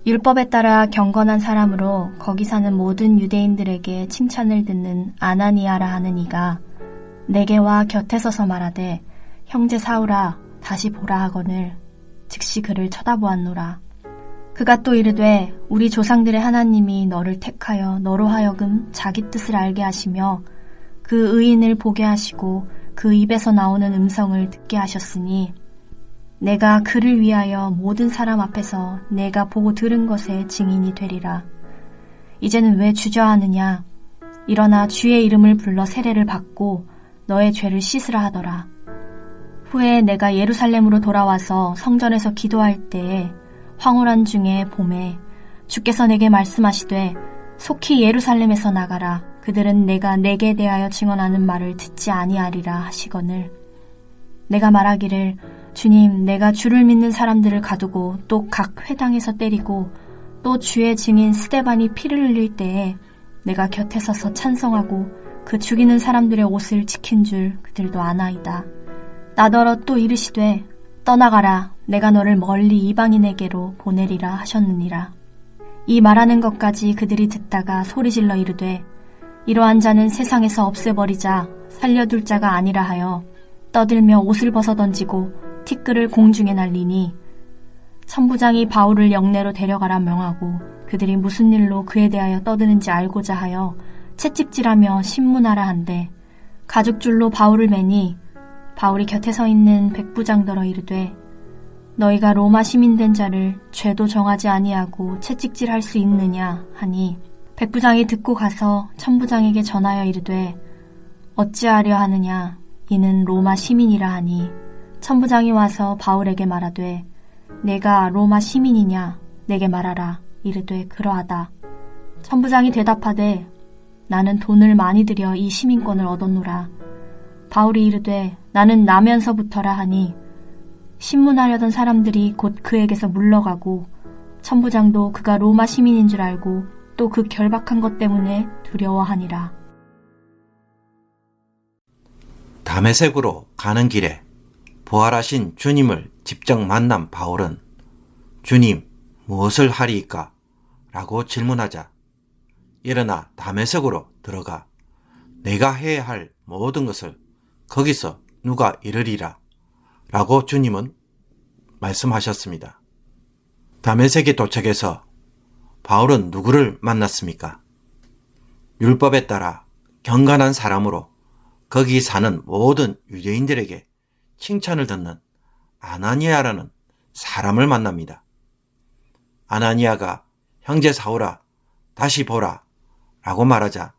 율법에 따라 경건한 사람으로 거기 사는 모든 유대인들에게 칭찬을 듣는 아나니아라 하는 이가 내게 와 곁에 서서 말하되 형제 사울아 다시 보라 하거늘 즉시 그를 쳐다보았노라. 그가 또 이르되 우리 조상들의 하나님이 너를 택하여 너로 하여금 자기 뜻을 알게 하시며 그 의인을 보게 하시고 그 입에서 나오는 음성을 듣게 하셨으니 내가 그를 위하여 모든 사람 앞에서 내가 보고 들은 것에 증인이 되리라. 이제는 왜 주저하느냐? 일어나 주의 이름을 불러 세례를 받고 너의 죄를 씻으라 하더라. 후에 내가 예루살렘으로 돌아와서 성전에서 기도할 때에 황홀한 중에 봄에 주께서 내게 말씀하시되 속히 예루살렘에서 나가라. 그들은 내가 내게 대하여 증언하는 말을 듣지 아니하리라 하시거늘 내가 말하기를 주님 내가 주를 믿는 사람들을 가두고 또 각 회당에서 때리고 또 주의 증인 스데반이 피를 흘릴 때에 내가 곁에 서서 찬송하고 그 죽이는 사람들의 옷을 지킨 줄 그들도 아나이다. 나더러 또 이르시되 떠나가라 내가 너를 멀리 이방인에게로 보내리라 하셨느니라. 이 말하는 것까지 그들이 듣다가 소리질러 이르되 이러한 자는 세상에서 없애버리자 살려둘 자가 아니라 하여 떠들며 옷을 벗어던지고 티끌을 공중에 날리니 천부장이 바울을 영내로 데려가라 명하고 그들이 무슨 일로 그에 대하여 떠드는지 알고자 하여 채찍질하며 신문하라 한데 가죽줄로 바울을 매니 바울이 곁에 서 있는 백부장더러 이르되 너희가 로마 시민된 자를 죄도 정하지 아니하고 채찍질할 수 있느냐 하니 백부장이 듣고 가서 천부장에게 전하여 이르되 어찌하려 하느냐 이는 로마 시민이라 하니 천부장이 와서 바울에게 말하되 내가 로마 시민이냐 내게 말하라. 이르되 그러하다. 천부장이 대답하되 나는 돈을 많이 들여 이 시민권을 얻었노라. 바울이 이르되 나는 나면서부터라 하니 신문하려던 사람들이 곧 그에게서 물러가고 천부장도 그가 로마 시민인 줄 알고 또 그 결박한 것 때문에 두려워하니라. 다메섹으로 가는 길에 부활하신 주님을 직접 만난 바울은 주님 무엇을 하리이까? 라고 질문하자 일어나 다메섹으로 들어가 내가 해야 할 모든 것을 거기서 누가 이르리라 라고 주님은 말씀하셨습니다. 다메섹에 도착해서 바울은 누구를 만났습니까? 율법에 따라 경건한 사람으로 거기 사는 모든 유대인들에게 칭찬을 듣는 아나니아라는 사람을 만납니다. 아나니아가 형제 사울아 다시 보라 라고 말하자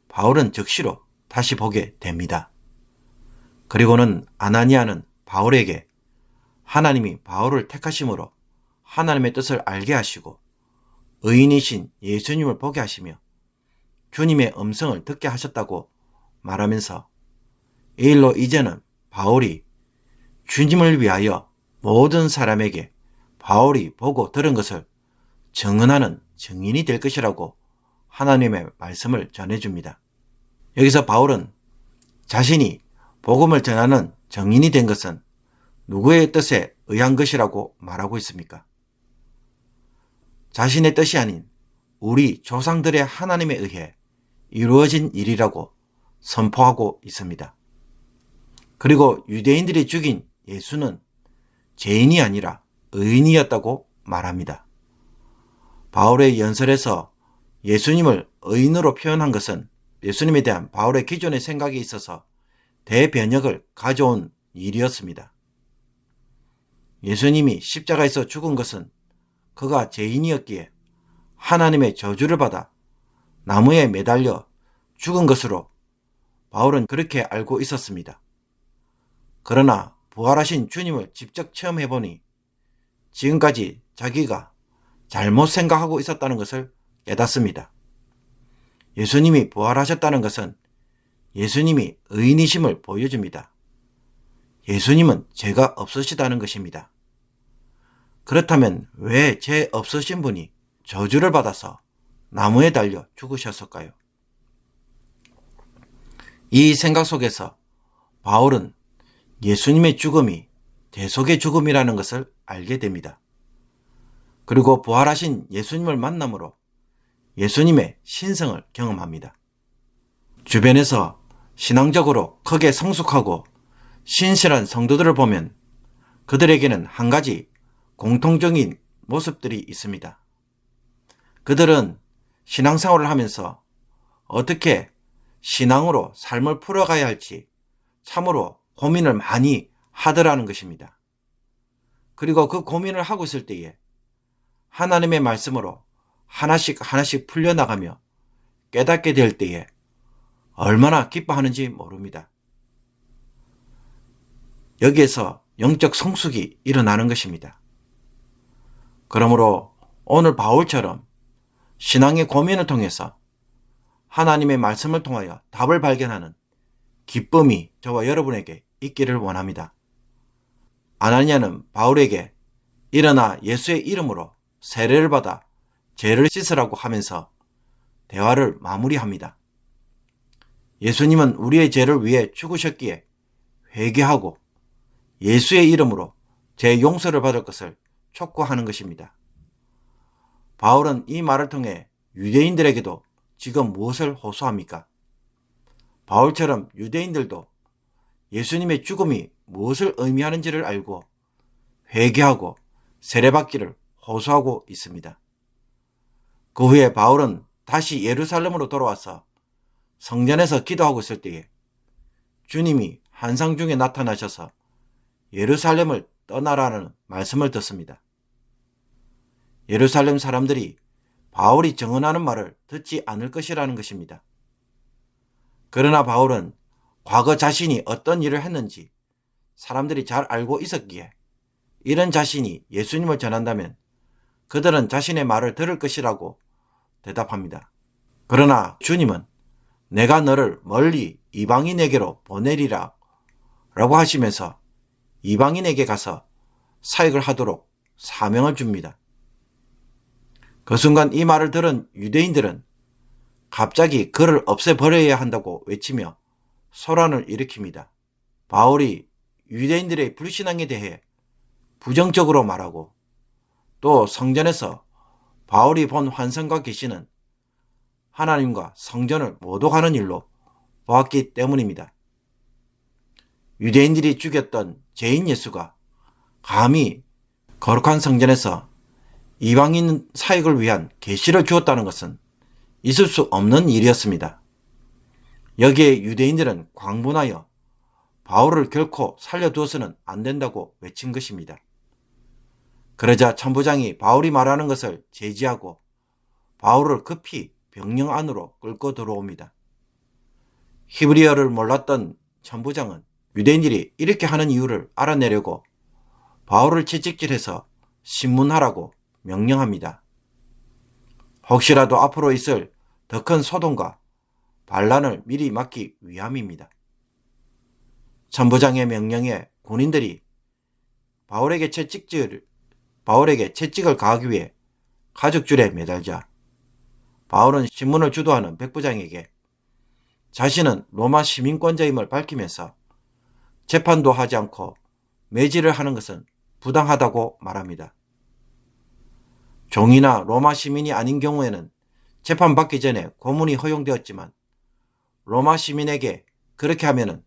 바울은 즉시로 다시 보게 됩니다. 그리고는 아나니아는 바울에게 하나님이 바울을 택하심으로 하나님의 뜻을 알게 하시고 의인이신 예수님을 보게 하시며 주님의 음성을 듣게 하셨다고 말하면서 이 일로 이제는 바울이 주님을 위하여 모든 사람에게 바울이 보고 들은 것을 증언하는 증인이 될 것이라고 하나님의 말씀을 전해줍니다. 여기서 바울은 자신이 복음을 전하는 증인이 된 것은 누구의 뜻에 의한 것이라고 말하고 있습니까? 자신의 뜻이 아닌 우리 조상들의 하나님에 의해 이루어진 일이라고 선포하고 있습니다. 그리고 유대인들이 죽인 예수는 죄인이 아니라 의인이었다고 말합니다. 바울의 연설에서 예수님을 의인으로 표현한 것은 예수님에 대한 바울의 기존의 생각에 있어서 대변혁을 가져온 일이었습니다. 예수님이 십자가에서 죽은 것은 그가 죄인이었기에 하나님의 저주를 받아 나무에 매달려 죽은 것으로 바울은 그렇게 알고 있었습니다. 그러나 부활하신 주님을 직접 체험해보니 지금까지 자기가 잘못 생각하고 있었다는 것을 깨닫습니다. 예수님이 부활하셨다는 것은 예수님이 의인이심을 보여줍니다. 예수님은 죄가 없으시다는 것입니다. 그렇다면 왜 죄 없으신 분이 저주를 받아서 나무에 달려 죽으셨을까요? 이 생각 속에서 바울은 예수님의 죽음이 대속의 죽음이라는 것을 알게 됩니다. 그리고 부활하신 예수님을 만남으로 예수님의 신성을 경험합니다. 주변에서 신앙적으로 크게 성숙하고 신실한 성도들을 보면 그들에게는 한 가지 공통적인 모습들이 있습니다. 그들은 신앙생활을 하면서 어떻게 신앙으로 삶을 풀어가야 할지 참으로 고민을 많이 하더라는 것입니다. 그리고 그 고민을 하고 있을 때에 하나님의 말씀으로 하나씩 풀려나가며 깨닫게 될 때에 얼마나 기뻐하는지 모릅니다. 여기에서 영적 성숙이 일어나는 것입니다. 그러므로 오늘 바울처럼 신앙의 고민을 통해서 하나님의 말씀을 통하여 답을 발견하는 기쁨이 저와 여러분에게 있기를 원합니다. 아나니아는 바울에게 일어나 예수의 이름으로 세례를 받아 죄를 씻으라고 하면서 대화를 마무리합니다. 예수님은 우리의 죄를 위해 죽으셨기에 회개하고 예수의 이름으로 죄 용서를 받을 것을 촉구하는 것입니다. 바울은 이 말을 통해 유대인들에게도 지금 무엇을 호소합니까? 바울처럼 유대인들도 예수님의 죽음이 무엇을 의미하는지를 알고 회개하고 세례받기를 호소하고 있습니다. 그 후에 바울은 다시 예루살렘으로 돌아와서 성전에서 기도하고 있을 때에 주님이 환상 중에 나타나셔서 예루살렘을 떠나라는 말씀을 듣습니다. 예루살렘 사람들이 바울이 증언하는 말을 듣지 않을 것이라는 것입니다. 그러나 바울은 과거 자신이 어떤 일을 했는지 사람들이 잘 알고 있었기에 이런 자신이 예수님을 전한다면 그들은 자신의 말을 들을 것이라고 대답합니다. 그러나 주님은 내가 너를 멀리 이방인에게로 보내리라 라고 하시면서 이방인에게 가서 사역을 하도록 사명을 줍니다. 그 순간 이 말을 들은 유대인들은 갑자기 그를 없애버려야 한다고 외치며 소란을 일으킵니다. 바울이 유대인들의 불신앙에 대해 부정적으로 말하고 또 성전에서 바울이 본 환상과 계시는 하나님과 성전을 모독하는 일로 보았기 때문입니다. 유대인들이 죽였던 죄인 예수가 감히 거룩한 성전에서 이방인 사역을 위한 계시를 주었다는 것은 있을 수 없는 일이었습니다. 여기에 유대인들은 광분하여 바울을 결코 살려두어서는 안 된다고 외친 것입니다. 그러자 천부장이 바울이 말하는 것을 제지하고 바울을 급히 병영 안으로 끌고 들어옵니다. 히브리어를 몰랐던 천부장은 유대인들이 이렇게 하는 이유를 알아내려고 바울을 채찍질해서 신문하라고 명령합니다. 혹시라도 앞으로 있을 더 큰 소동과 반란을 미리 막기 위함입니다. 천부장의 명령에 군인들이 바울에게 채찍을 가하기 위해 가죽줄에 매달자 바울은 신문을 주도하는 백부장에게 자신은 로마 시민권자임을 밝히면서 재판도 하지 않고 매질을 하는 것은 부당하다고 말합니다. 종이나 로마 시민이 아닌 경우에는 재판받기 전에 고문이 허용되었지만 로마 시민에게 그렇게 하면은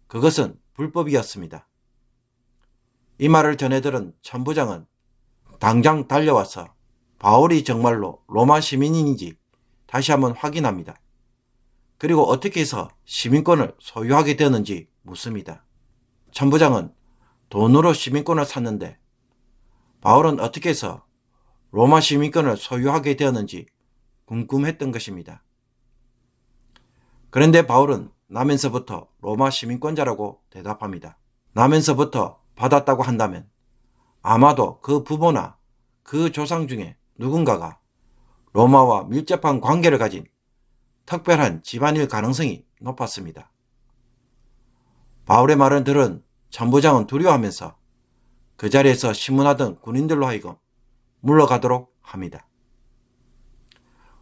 그것은 불법이었습니다. 이 말을 전해들은 천부장은 당장 달려와서 바울이 정말로 로마 시민인지 다시 한번 확인합니다. 그리고 어떻게 해서 시민권을 소유하게 되었는지 묻습니다. 천부장은 돈으로 시민권을 샀는데 바울은 어떻게 해서 로마 시민권을 소유하게 되었는지 궁금했던 것입니다. 그런데 바울은 나면서부터 로마 시민권자라고 대답합니다. 나면서부터 받았다고 한다면 아마도 그 부모나 그 조상 중에 누군가가 로마와 밀접한 관계를 가진 특별한 집안일 가능성이 높았습니다. 바울의 말을 들은 천부장은 두려워하면서 그 자리에서 신문하던 군인들로 하여금 물러가도록 합니다.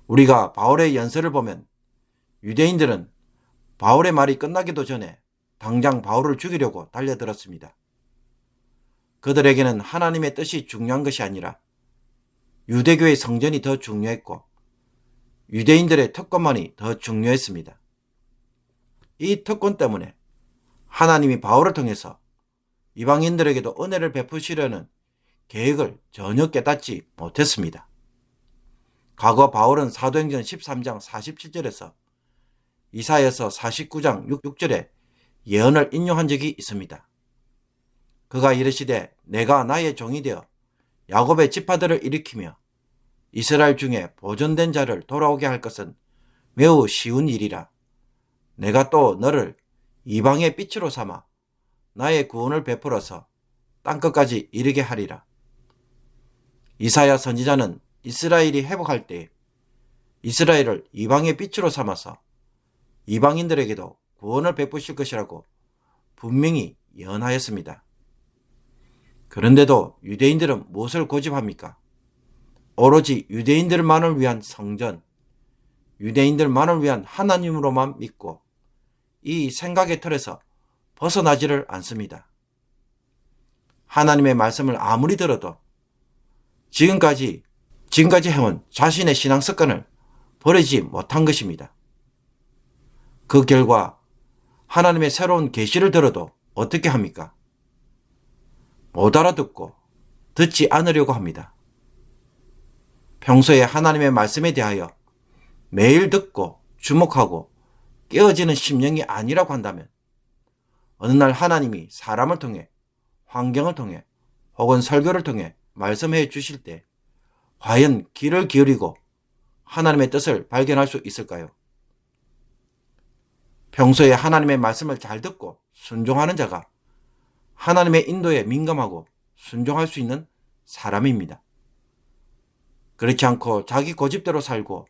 우리가 바울의 연설을 보면 유대인들은 바울의 말이 끝나기도 전에 당장 바울을 죽이려고 달려들었습니다. 그들에게는 하나님의 뜻이 중요한 것이 아니라 유대교의 성전이 더 중요했고 유대인들의 특권만이 더 중요했습니다. 이 특권 때문에 하나님이 바울을 통해서 이방인들에게도 은혜를 베푸시려는 계획을 전혀 깨닫지 못했습니다. 과거 바울은 사도행전 13장 47절에서 이사야서 49장 6절에 예언을 인용한 적이 있습니다. 그가 이르시되 내가 나의 종이 되어 야곱의 지파들을 일으키며 이스라엘 중에 보존된 자를 돌아오게 할 것은 매우 쉬운 일이라. 내가 또 너를 이방의 빛으로 삼아 나의 구원을 베풀어서 땅끝까지 이르게 하리라. 이사야 선지자는 이스라엘이 회복할 때 이스라엘을 이방의 빛으로 삼아서 이방인들에게도 구원을 베푸실 것이라고 분명히 예언하였습니다. 그런데도 유대인들은 무엇을 고집합니까? 오로지 유대인들만을 위한 성전, 유대인들만을 위한 하나님으로만 믿고 이 생각의 틀에서 벗어나지를 않습니다. 하나님의 말씀을 아무리 들어도 지금까지 해온 자신의 신앙 습관을 버리지 못한 것입니다. 그 결과 하나님의 새로운 계시를 들어도 어떻게 합니까? 못 알아듣고 듣지 않으려고 합니다. 평소에 하나님의 말씀에 대하여 매일 듣고 주목하고 깨어지는 심령이 아니라고 한다면 어느 날 하나님이 사람을 통해 환경을 통해 혹은 설교를 통해 말씀해 주실 때 과연 귀를 기울이고 하나님의 뜻을 발견할 수 있을까요? 평소에 하나님의 말씀을 잘 듣고 순종하는 자가 하나님의 인도에 민감하고 순종할 수 있는 사람입니다. 그렇지 않고 자기 고집대로 살고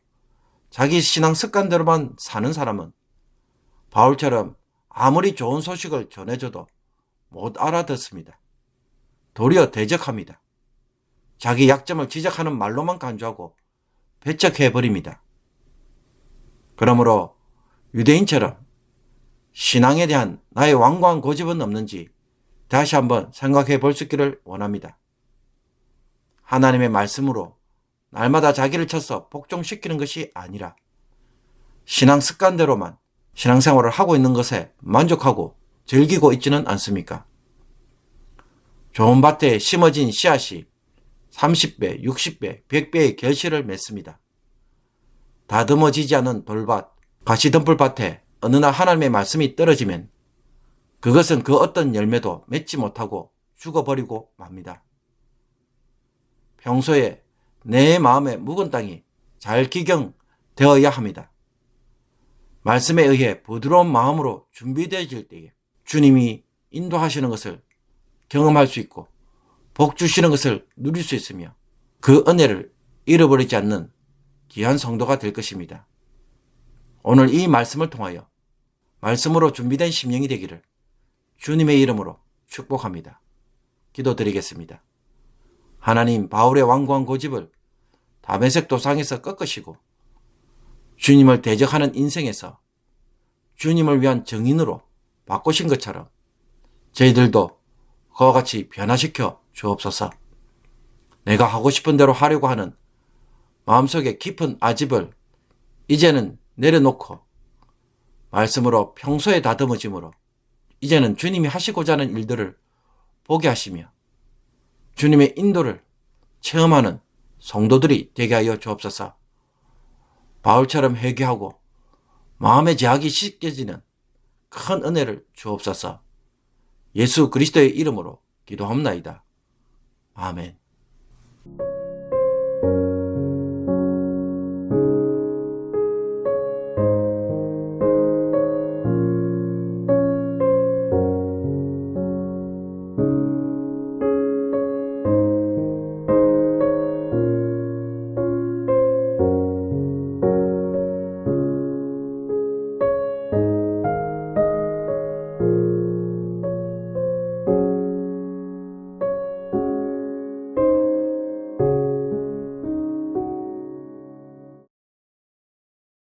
자기 신앙 습관대로만 사는 사람은 바울처럼 아무리 좋은 소식을 전해줘도 못 알아듣습니다. 도리어 대적합니다. 자기 약점을 지적하는 말로만 간주하고 배척해버립니다. 그러므로 유대인처럼 신앙에 대한 나의 완고한 고집은 없는지 다시 한번 생각해 볼 수 있기를 원합니다. 하나님의 말씀으로 날마다 자기를 쳐서 복종시키는 것이 아니라 신앙 습관대로만 신앙생활을 하고 있는 것에 만족하고 즐기고 있지는 않습니까? 좋은 밭에 심어진 씨앗이 30배, 60배, 100배의 결실을 맺습니다. 다듬어지지 않은 돌밭, 가시덤불밭에 어느 날 하나님의 말씀이 떨어지면 그것은 그 어떤 열매도 맺지 못하고 죽어버리고 맙니다. 평소에 내 마음의 묵은 땅이 잘 기경되어야 합니다. 말씀에 의해 부드러운 마음으로 준비되어질 때에 주님이 인도하시는 것을 경험할 수 있고 복 주시는 것을 누릴 수 있으며 그 은혜를 잃어버리지 않는 귀한 성도가 될 것입니다. 오늘 이 말씀을 통하여 말씀으로 준비된 심령이 되기를 주님의 이름으로 축복합니다. 기도드리겠습니다. 하나님, 바울의 완고한 고집을 다메섹 도상에서 꺾으시고 주님을 대적하는 인생에서 주님을 위한 증인으로 바꾸신 것처럼 저희들도 그와 같이 변화시켜 주옵소서. 내가 하고 싶은 대로 하려고 하는 마음속의 깊은 아집을 이제는 내려놓고 말씀으로 평소에 다듬어짐으로 이제는 주님이 하시고자 하는 일들을 보게 하시며 주님의 인도를 체험하는 성도들이 되게 하여 주옵소서. 바울처럼 회개하고 마음의 제약이 씻겨지는 큰 은혜를 주옵소서. 예수 그리스도의 이름으로 기도합나이다. 아멘.